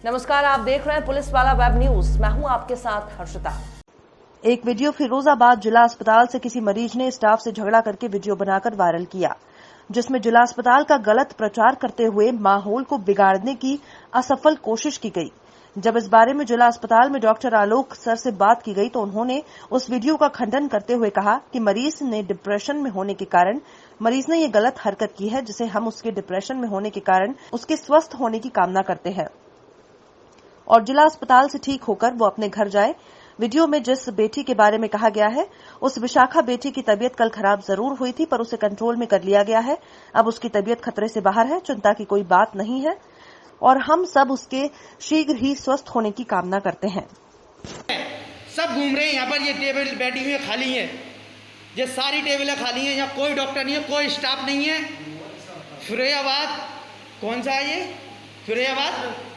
नमस्कार, आप देख रहे हैं पुलिस वाला वेब न्यूज। मैं हूं आपके साथ हर्षिता। एक वीडियो फिरोजाबाद जिला अस्पताल से किसी मरीज ने स्टाफ से झगड़ा करके वीडियो बनाकर वायरल किया, जिसमें जिला अस्पताल का गलत प्रचार करते हुए माहौल को बिगाड़ने की असफल कोशिश की गई। जब इस बारे में जिला अस्पताल में डॉक्टर आलोक सर से बात की गई तो उन्होंने उस वीडियो का खंडन करते हुए कहा कि मरीज ने डिप्रेशन में होने के कारण मरीज ने ये गलत हरकत की है, जिसे हम उसके डिप्रेशन में होने के कारण उसके स्वस्थ होने की कामना करते हैं और जिला अस्पताल से ठीक होकर वो अपने घर जाए। वीडियो में जिस बेटी के बारे में कहा गया है, उस विशाखा बेटी की तबीयत कल खराब जरूर हुई थी, पर उसे कंट्रोल में कर लिया गया है। अब उसकी तबीयत खतरे से बाहर है, चिंता की कोई बात नहीं है और हम सब उसके शीघ्र ही स्वस्थ होने की कामना करते हैं। सब घूम रहे हैं यहाँ पर, ये टेबल बैठी हुई है खाली है, ये सारी टेबलें खाली हैं, यहाँ कोई डॉक्टर नहीं है, कोई स्टाफ नहीं है। फिरोजाबाद कौन सा है ये? Firozabad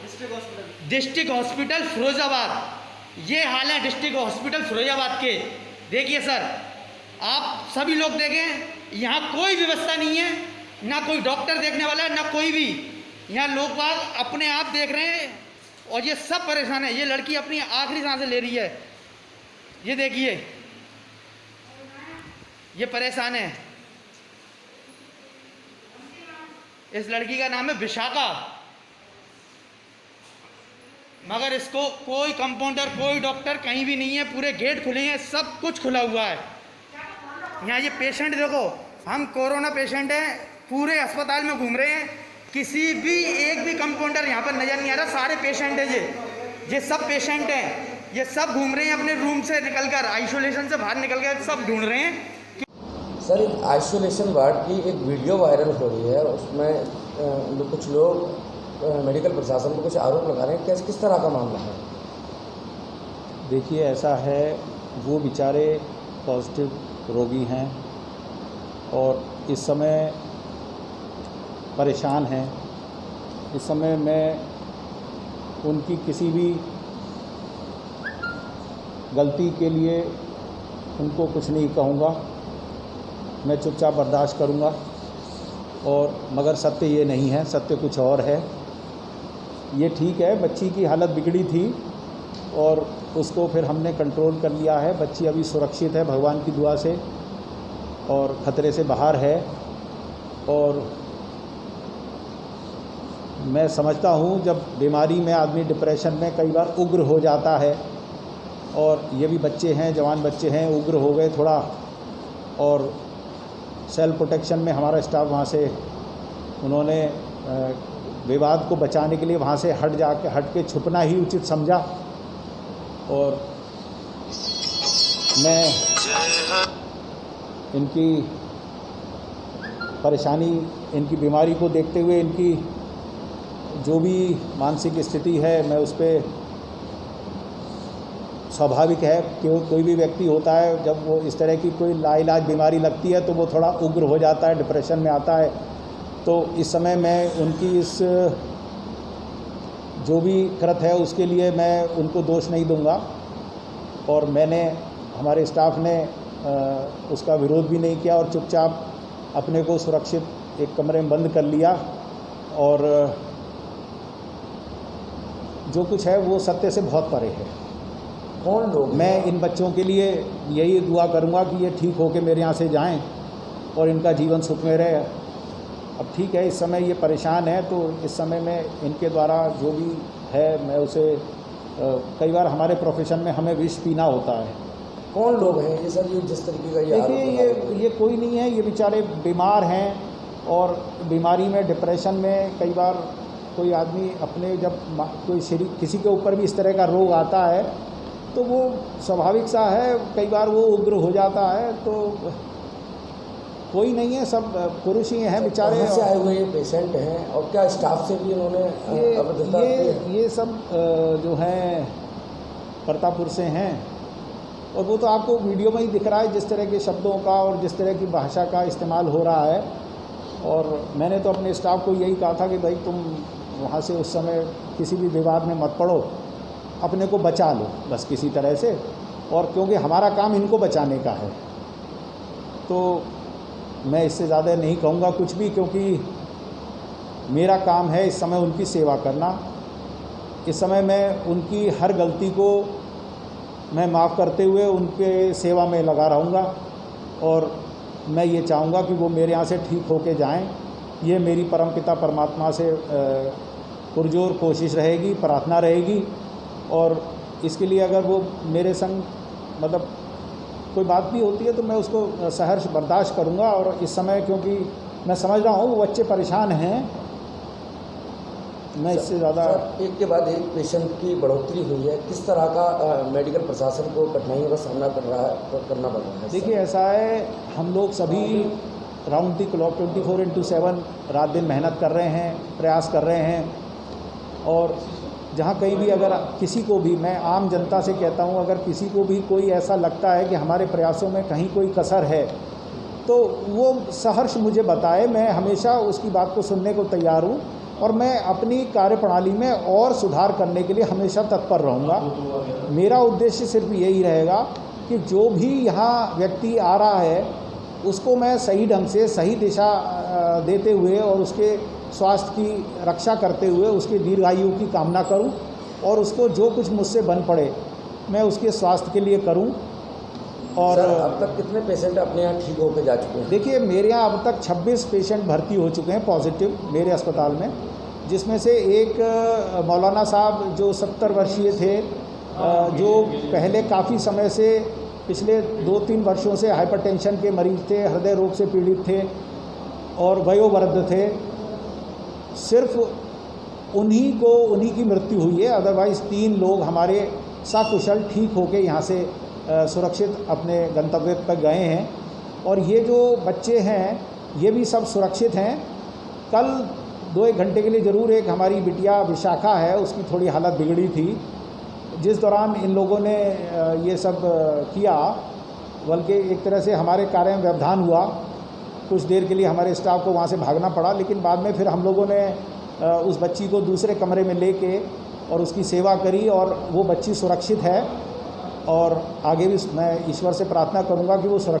district hospital Firozabad. ये हाल है डिस्ट्रिक्ट हॉस्पिटल फिरोजाबाद के। देखिए सर, आप सभी लोग देखें, यहाँ कोई व्यवस्था नहीं है, ना कोई डॉक्टर देखने वाला है, ना कोई भी। यहाँ लोग बाग अपने आप देख रहे हैं और ये सब परेशान है। ये लड़की अपनी आखिरी सांसें ले रही है, ये देखिए, ये परेशान है। इस लड़की का नाम है विशाखा, मगर इसको कोई कंपाउंडर, कोई डॉक्टर कहीं भी नहीं है। पूरे गेट खुले हैं, सब कुछ खुला हुआ है। यहाँ ये पेशेंट देखो, हम कोरोना पेशेंट हैं, पूरे अस्पताल में घूम रहे हैं, किसी भी एक भी कंपाउंडर यहाँ पर नज़र नहीं आ रहा। सारे पेशेंट हैं, ये सब पेशेंट हैं, ये सब घूम रहे हैं अपने रूम से निकलकर, आइसोलेशन से बाहर निकल कर सब ढूंढ रहे हैं। सर, एक आइसोलेशन वार्ड की एक वीडियो वायरल हो रही है, उसमें कुछ लोग मेडिकल प्रशासन को कुछ आरोप लगा रहे हैं। किस तरह का मामला है? देखिए, ऐसा है, वो बेचारे पॉजिटिव रोगी हैं और इस समय परेशान हैं। इस समय मैं उनकी किसी भी गलती के लिए उनको कुछ नहीं कहूँगा, मैं चुपचाप बर्दाश्त करूँगा। और मगर सत्य ये नहीं है, सत्य कुछ और है। ये ठीक है, बच्ची की हालत बिगड़ी थी और उसको फिर हमने कंट्रोल कर लिया है। बच्ची अभी सुरक्षित है भगवान की दुआ से और ख़तरे से बाहर है। और मैं समझता हूँ, जब बीमारी में आदमी डिप्रेशन में कई बार उग्र हो जाता है, और ये भी बच्चे हैं, जवान बच्चे हैं, उग्र हो गए थोड़ा, और सेल्फ प्रोटेक्शन में हमारा स्टाफ वहाँ से उन्होंने विवाद को बचाने के लिए वहाँ से हट के छुपना ही उचित समझा। और मैं इनकी परेशानी, इनकी बीमारी को देखते हुए, इनकी जो भी मानसिक स्थिति है, मैं उस पर, स्वाभाविक है कि कोई भी व्यक्ति होता है, जब वो इस तरह की कोई लाइलाज बीमारी लगती है तो वो थोड़ा उग्र हो जाता है, डिप्रेशन में आता है। तो इस समय मैं उनकी इस जो भी कृत है उसके लिए मैं उनको दोष नहीं दूंगा, और हमारे स्टाफ ने उसका विरोध भी नहीं किया और चुपचाप अपने को सुरक्षित एक कमरे में बंद कर लिया। और जो कुछ है वो सत्य से बहुत परे है। कौन लोग? मैं इन बच्चों के लिए यही दुआ करूंगा कि ये ठीक होकर मेरे यहाँ से जाएं और इनका जीवन सुख में रहे। अब ठीक है, इस समय ये परेशान है, तो इस समय में इनके द्वारा जो भी है मैं उसे, कई बार हमारे प्रोफेशन में हमें विष पीना होता है। कौन लोग हैं ये सर, ये जिस तरीके का ये? देखिए, ये कोई नहीं है, ये बेचारे बीमार हैं और बीमारी में, डिप्रेशन में कई बार कोई आदमी अपने, जब कोई किसी के ऊपर भी इस तरह का रोग आता है तो वो स्वाभाविक सा है, कई बार वो उग्र हो जाता है। तो कोई नहीं है, सब पुरुष ही हैं बेचारे। कहाँ से आए हुए ये पेशेंट हैं और क्या स्टाफ से भी इन्होंने ये सब जो हैं प्रतापपुर से हैं, और वो तो आपको वीडियो में ही दिख रहा है जिस तरह के शब्दों का और जिस तरह की भाषा का इस्तेमाल हो रहा है। और मैंने तो अपने स्टाफ को यही कहा था कि भाई तुम वहाँ से उस समय किसी भी विवाद में मत पड़ो, अपने को बचा लो बस किसी तरह से, और क्योंकि हमारा काम इनको बचाने का है। तो मैं इससे ज़्यादा नहीं कहूँगा कुछ भी, क्योंकि मेरा काम है इस समय उनकी सेवा करना। इस समय मैं उनकी हर गलती को मैं माफ़ करते हुए उनके सेवा में लगा रहूँगा और मैं ये चाहूँगा कि वो मेरे यहाँ से ठीक होके जाएं। ये मेरी परमपिता परमात्मा से पुरजोर कोशिश रहेगी, प्रार्थना रहेगी। और इसके लिए अगर वो मेरे संग मतलब कोई बात भी होती है तो मैं उसको सहर्ष बर्दाश्त करूँगा। और इस समय क्योंकि मैं समझ रहा हूँ वो बच्चे परेशान हैं, मैं इससे ज़्यादा एक के बाद एक पेशेंट की बढ़ोतरी हुई है, किस तरह का मेडिकल प्रशासन को कठिनाइयों का सामना करना पड़ रहा है? देखिए ऐसा है, हम लोग सभी राउंड द क्लॉक 24/7 रात दिन मेहनत कर रहे हैं, प्रयास कर रहे हैं। और जहाँ कहीं भी अगर किसी को भी, मैं आम जनता से कहता हूँ, अगर किसी को भी कोई ऐसा लगता है कि हमारे प्रयासों में कहीं कोई कसर है तो वो सहर्ष मुझे बताए। मैं हमेशा उसकी बात को सुनने को तैयार हूँ और मैं अपनी कार्यप्रणाली में और सुधार करने के लिए हमेशा तत्पर रहूँगा। मेरा उद्देश्य सिर्फ यही रहेगा कि जो भी यहाँ व्यक्ति आ रहा है उसको मैं सही ढंग से सही दिशा देते हुए और उसके स्वास्थ्य की रक्षा करते हुए उसके दीर्घायु की कामना करूं और उसको जो कुछ मुझसे बन पड़े मैं उसके स्वास्थ्य के लिए करूं। और सर, अब तक कितने पेशेंट अपने यहाँ ठीक होकर जा चुके हैं? देखिए मेरे यहाँ अब तक 26 पेशेंट भर्ती हो चुके हैं पॉजिटिव मेरे अस्पताल में, जिसमें से एक मौलाना साहब जो 70 वर्षीय थे, जो पहले काफ़ी समय से पिछले 2-3 वर्षों से हाइपरटेंशन के मरीज थे, हृदय रोग से पीड़ित थे और वयोवृद्ध थे। सिर्फ उन्हीं की मृत्यु हुई है, अदरवाइज़ 3 लोग हमारे सकुशल ठीक होके यहाँ से सुरक्षित अपने गंतव्य पर गए हैं। और ये जो बच्चे हैं ये भी सब सुरक्षित हैं। कल 2-1 घंटे के लिए ज़रूर एक हमारी बिटिया विशाखा है, उसकी थोड़ी हालत बिगड़ी थी, जिस दौरान इन लोगों ने ये सब किया, बल्कि एक तरह से हमारे कार्य में व्यवधान हुआ। कुछ देर के लिए हमारे स्टाफ को वहाँ से भागना पड़ा, लेकिन बाद में फिर हम लोगों ने उस बच्ची को दूसरे कमरे में लेके और उसकी सेवा करी और वो बच्ची सुरक्षित है। और आगे भी मैं ईश्वर से प्रार्थना करूँगा कि वो सुरक्षित